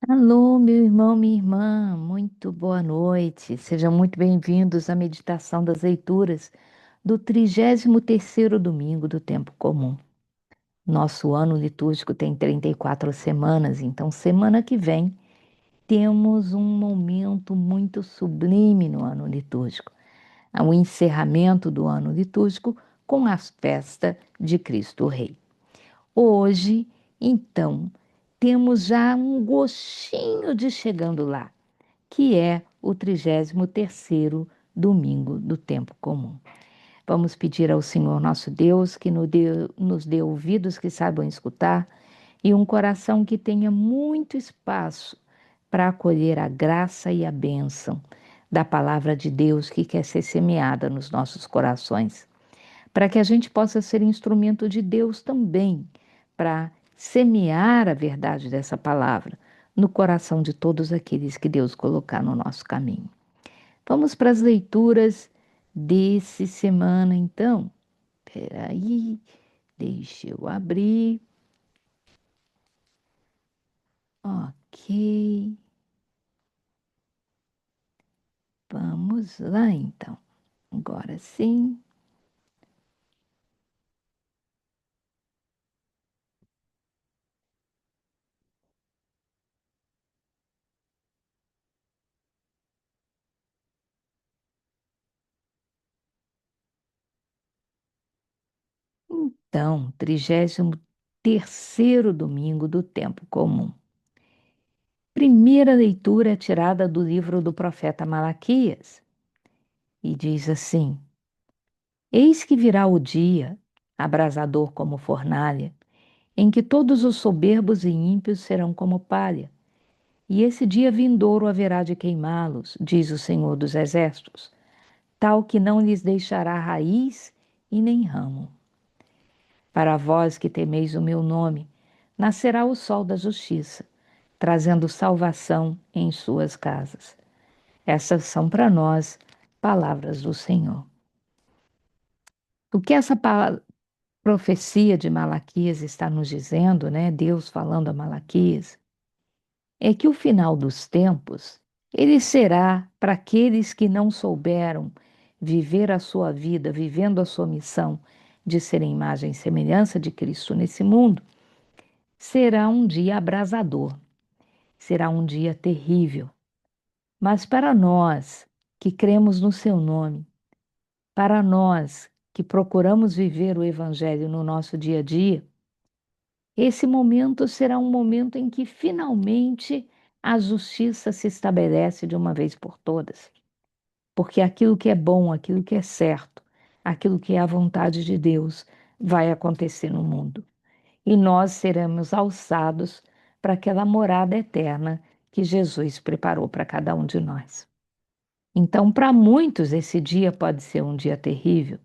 Alô, meu irmão, minha irmã, muito boa noite. Sejam muito bem-vindos à meditação das leituras do 33º domingo do tempo comum. Nosso ano litúrgico tem 34 semanas, então semana que vem temos um momento muito sublime no ano litúrgico, o encerramento do ano litúrgico com a festa de Cristo Rei. Hoje, então, temos já um gostinho de chegando lá, que é o 33º domingo do tempo comum. Vamos pedir ao Senhor nosso Deus que nos dê ouvidos que saibam escutar e um coração que tenha muito espaço para acolher a graça e a bênção da palavra de Deus que quer ser semeada nos nossos corações, para que a gente possa ser instrumento de Deus também, para semear a verdade dessa palavra no coração de todos aqueles que Deus colocar no nosso caminho. Vamos para as leituras desse semana, então. Espera aí, deixa eu abrir. Ok, vamos lá então. Agora sim. Então, 33º domingo do tempo comum. Primeira leitura é tirada do livro do profeta Malaquias e diz assim: Eis que virá o dia, abrasador como fornalha, em que todos os soberbos e ímpios serão como palha, e esse dia vindouro haverá de queimá-los, diz o Senhor dos Exércitos, tal que não lhes deixará raiz e nem ramo. Para vós que temeis o meu nome, nascerá o sol da justiça, trazendo salvação em suas casas. Essas são para nós palavras do Senhor. O que essa profecia de Malaquias está nos dizendo, né? Deus falando a Malaquias, é que o final dos tempos, ele será para aqueles que não souberam viver a sua vida, vivendo a sua missão de ser imagem e semelhança de Cristo nesse mundo, será um dia abrasador, será um dia terrível. Mas para nós que cremos no seu nome, para nós que procuramos viver o Evangelho no nosso dia a dia, esse momento será um momento em que finalmente a justiça se estabelece de uma vez por todas. Porque aquilo que é bom, aquilo que é certo, aquilo que é a vontade de Deus vai acontecer no mundo. E nós seremos alçados para aquela morada eterna que Jesus preparou para cada um de nós. Então, para muitos, esse dia pode ser um dia terrível,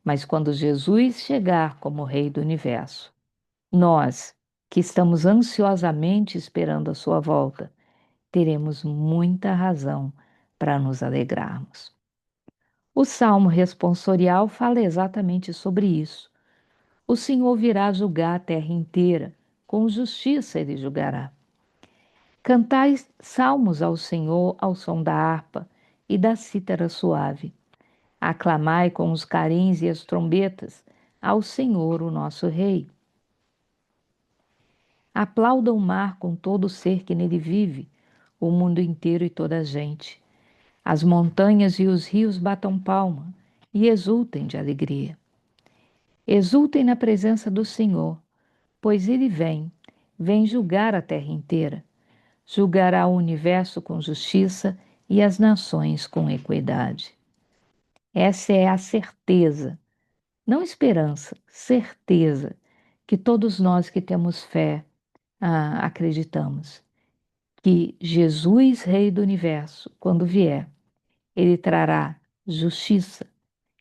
mas quando Jesus chegar como Rei do universo, nós, que estamos ansiosamente esperando a sua volta, teremos muita razão para nos alegrarmos. O Salmo responsorial fala exatamente sobre isso. O Senhor virá julgar a terra inteira, com justiça ele julgará. Cantai salmos ao Senhor ao som da harpa e da cítara suave. Aclamai com os clarins e as trombetas ao Senhor, o nosso Rei. Aplauda o mar com todo o ser que nele vive, o mundo inteiro e toda a gente. As montanhas e os rios batam palma e exultem de alegria. Exultem na presença do Senhor, pois ele vem julgar a terra inteira. Julgará o universo com justiça e as nações com equidade. Essa é a certeza, não esperança, certeza, que todos nós que temos fé acreditamos. Que Jesus, Rei do Universo, quando vier, ele trará justiça,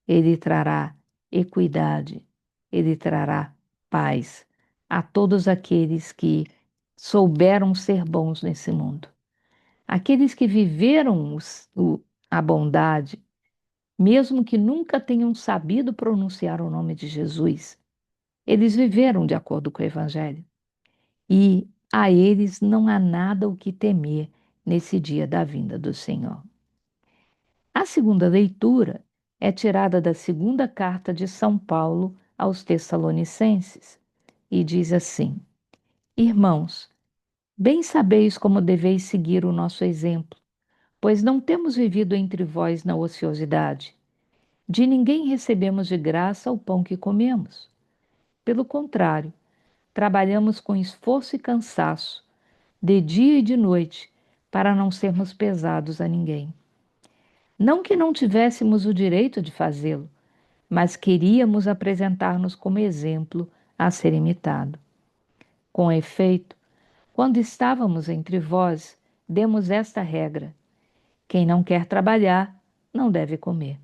ele trará equidade, ele trará paz a todos aqueles que souberam ser bons nesse mundo. Aqueles que viveram a bondade, mesmo que nunca tenham sabido pronunciar o nome de Jesus, eles viveram de acordo com o Evangelho. E a eles não há nada o que temer nesse dia da vinda do Senhor. A segunda leitura é tirada da segunda carta de São Paulo aos Tessalonicenses e diz assim: Irmãos, bem sabeis como deveis seguir o nosso exemplo, pois não temos vivido entre vós na ociosidade. De ninguém recebemos de graça o pão que comemos. Pelo contrário, trabalhamos com esforço e cansaço, de dia e de noite, para não sermos pesados a ninguém. Não que não tivéssemos o direito de fazê-lo, mas queríamos apresentar-nos como exemplo a ser imitado. Com efeito, quando estávamos entre vós, demos esta regra: quem não quer trabalhar, não deve comer.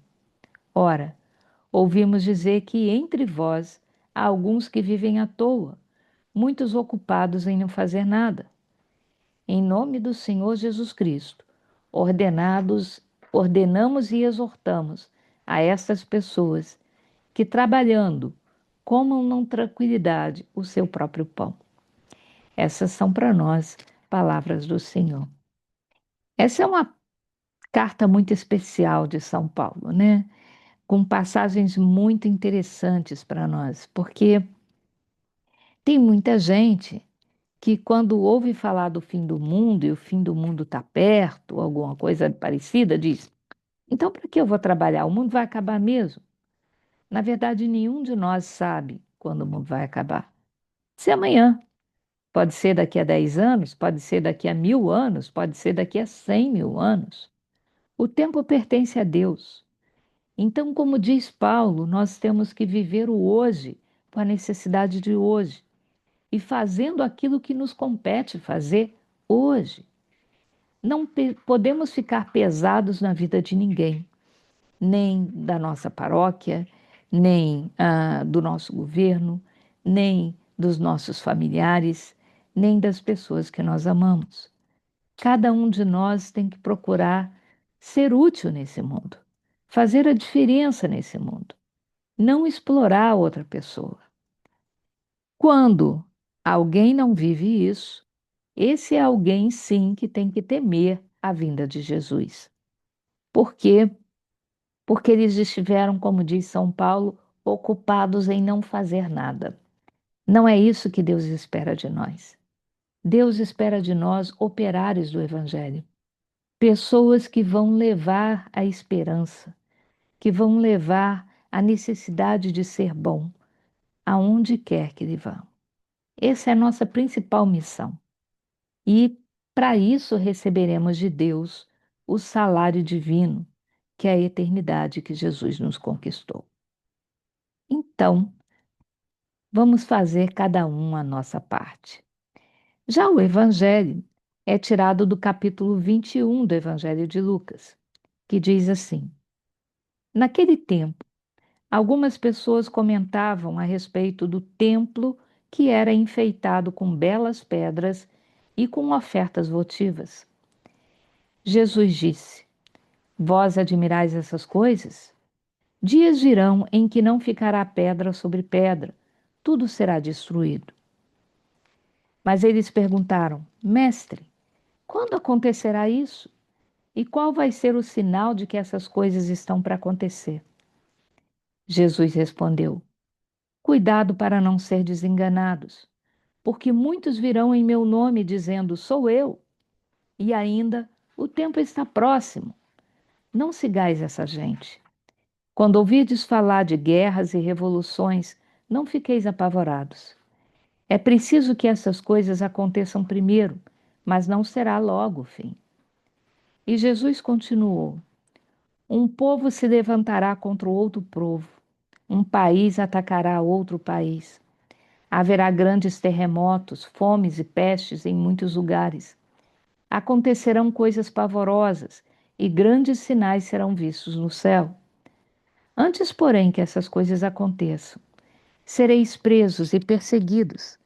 Ora, ouvimos dizer que entre vós há alguns que vivem à toa, muitos ocupados em não fazer nada. Em nome do Senhor Jesus Cristo, ordenamos e exortamos a estas pessoas que, trabalhando, comam com tranquilidade o seu próprio pão. Essas são para nós palavras do Senhor. Essa é uma carta muito especial de São Paulo, né? Com passagens muito interessantes para nós, porque tem muita gente que, quando ouve falar do fim do mundo e o fim do mundo está perto, alguma coisa parecida, diz: então, para que eu vou trabalhar? O mundo vai acabar mesmo? Na verdade, nenhum de nós sabe quando o mundo vai acabar. Se amanhã, pode ser daqui a 10 anos, pode ser daqui a 1000 anos, pode ser daqui a 100.000 anos. O tempo pertence a Deus. Então, como diz Paulo, nós temos que viver o hoje com a necessidade de hoje e fazendo aquilo que nos compete fazer hoje. Não podemos ficar pesados na vida de ninguém, nem da nossa paróquia, nem do nosso governo, nem dos nossos familiares, nem das pessoas que nós amamos. Cada um de nós tem que procurar ser útil nesse mundo, fazer a diferença nesse mundo, não explorar a outra pessoa. Quando alguém não vive isso, esse é alguém sim que tem que temer a vinda de Jesus. Por quê? Porque eles estiveram, como diz São Paulo, ocupados em não fazer nada. Não é isso que Deus espera de nós. Deus espera de nós operários do Evangelho, pessoas que vão levar a esperança, que vão levar a necessidade de ser bom, aonde quer que ele vá. Essa é a nossa principal missão. E para isso receberemos de Deus o salário divino, que é a eternidade que Jesus nos conquistou. Então, vamos fazer cada um a nossa parte. Já o Evangelho é tirado do capítulo 21 do Evangelho de Lucas, que diz assim: Naquele tempo, algumas pessoas comentavam a respeito do templo que era enfeitado com belas pedras e com ofertas votivas. Jesus disse: Vós admirais essas coisas? Dias virão em que não ficará pedra sobre pedra, tudo será destruído. Mas eles perguntaram: Mestre, quando acontecerá isso? E qual vai ser o sinal de que essas coisas estão para acontecer? Jesus respondeu: Cuidado para não ser desenganados, porque muitos virão em meu nome dizendo: Sou eu, e ainda o tempo está próximo. Não sigais essa gente. Quando ouvirdes falar de guerras e revoluções, não fiqueis apavorados. É preciso que essas coisas aconteçam primeiro, mas não será logo o fim. E Jesus continuou: Um povo se levantará contra o outro povo, um país atacará outro país. Haverá grandes terremotos, fomes e pestes em muitos lugares. Acontecerão coisas pavorosas e grandes sinais serão vistos no céu. Antes, porém, que essas coisas aconteçam, sereis presos e perseguidos,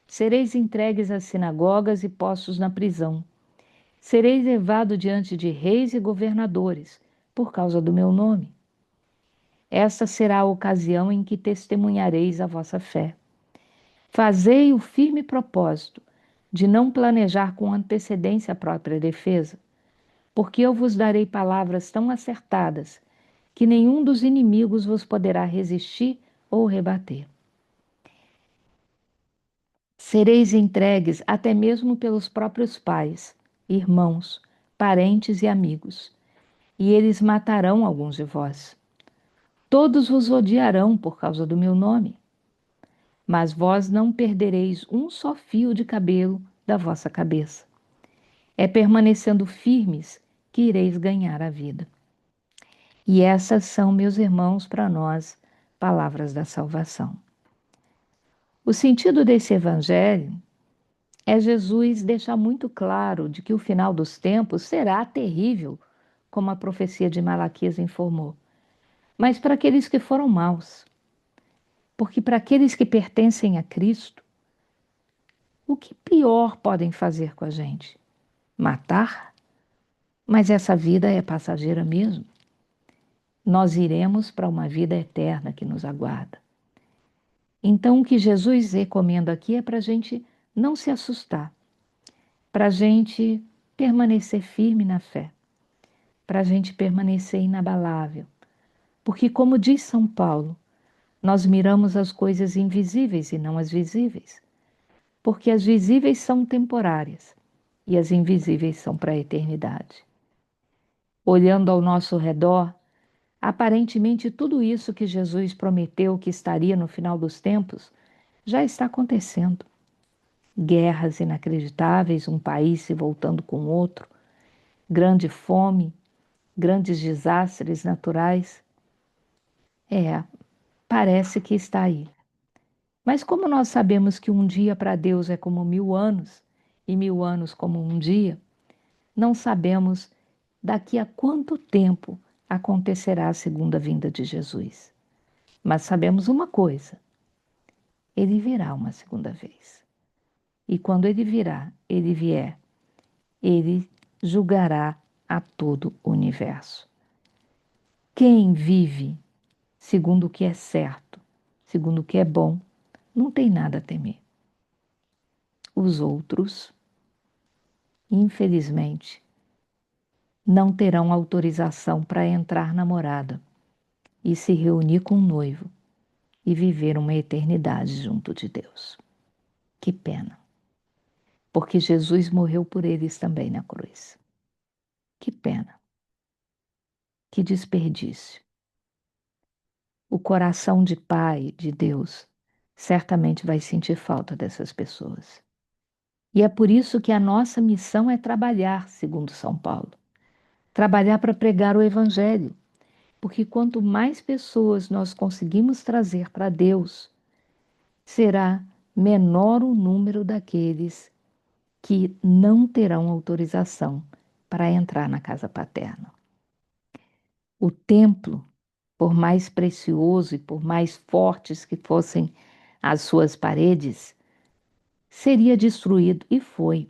sereis entregues às sinagogas e postos na prisão. Sereis levado diante de reis e governadores, por causa do meu nome. Esta será a ocasião em que testemunhareis a vossa fé. Fazei o firme propósito, de não planejar com antecedência a própria defesa, porque eu vos darei palavras tão acertadas que nenhum dos inimigos vos poderá resistir ou rebater. Sereis entregues até mesmo pelos próprios pais, irmãos, parentes e amigos, e eles matarão alguns de vós. Todos vos odiarão por causa do meu nome, mas vós não perdereis um só fio de cabelo da vossa cabeça. É permanecendo firmes que ireis ganhar a vida. E essas são, meus irmãos, para nós, palavras da salvação. O sentido desse evangelho é Jesus deixar muito claro de que o final dos tempos será terrível, como a profecia de Malaquias informou, mas para aqueles que foram maus. Porque para aqueles que pertencem a Cristo, o que pior podem fazer com a gente? Matar? Mas essa vida é passageira mesmo. Nós iremos para uma vida eterna que nos aguarda. Então, o que Jesus recomenda aqui é para a gente não se assustar, para a gente permanecer firme na fé, para a gente permanecer inabalável. Porque, como diz São Paulo, nós miramos as coisas invisíveis e não as visíveis, porque as visíveis são temporárias e as invisíveis são para a eternidade. Olhando ao nosso redor, aparentemente tudo isso que Jesus prometeu que estaria no final dos tempos já está acontecendo. Guerras inacreditáveis, um país se voltando com o outro, grande fome, grandes desastres naturais. Parece que está aí. Mas como nós sabemos que um dia para Deus é como 1000 anos, e 1000 anos como um dia, não sabemos daqui a quanto tempo acontecerá a segunda vinda de Jesus. Mas sabemos uma coisa: ele virá uma segunda vez. E quando ele vier, ele julgará a todo o universo. Quem vive segundo o que é certo, segundo o que é bom, não tem nada a temer. Os outros, infelizmente, não terão autorização para entrar na morada e se reunir com o noivo e viver uma eternidade junto de Deus. Que pena, porque Jesus morreu por eles também na cruz. Que pena, que desperdício. O coração de Pai, de Deus, certamente vai sentir falta dessas pessoas. E é por isso que a nossa missão é trabalhar, segundo São Paulo. Trabalhar para pregar o Evangelho. Porque quanto mais pessoas nós conseguimos trazer para Deus, será menor o número daqueles que não terão autorização para entrar na casa paterna. O templo, por mais precioso e por mais fortes que fossem as suas paredes, seria destruído e foi.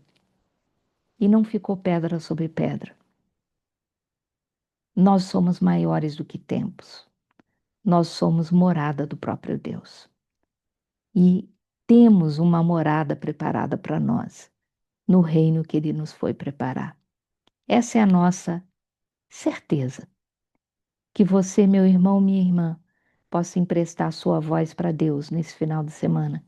E não ficou pedra sobre pedra. Nós somos maiores do que templos. Nós somos morada do próprio Deus. E temos uma morada preparada para nós, no reino que Ele nos foi preparar. Essa é a nossa certeza. Que você, meu irmão, minha irmã, possa emprestar sua voz para Deus nesse final de semana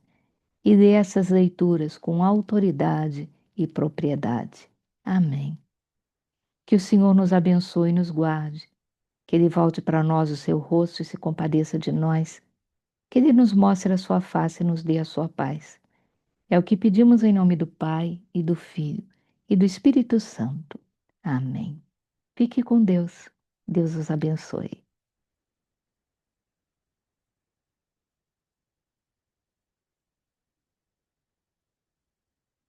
e ler essas leituras com autoridade e propriedade. Amém. Que o Senhor nos abençoe e nos guarde, que Ele volte para nós o seu rosto e se compadeça de nós, que Ele nos mostre a sua face e nos dê a sua paz. É o que pedimos em nome do Pai e do Filho e do Espírito Santo. Amém. Fique com Deus. Deus os abençoe.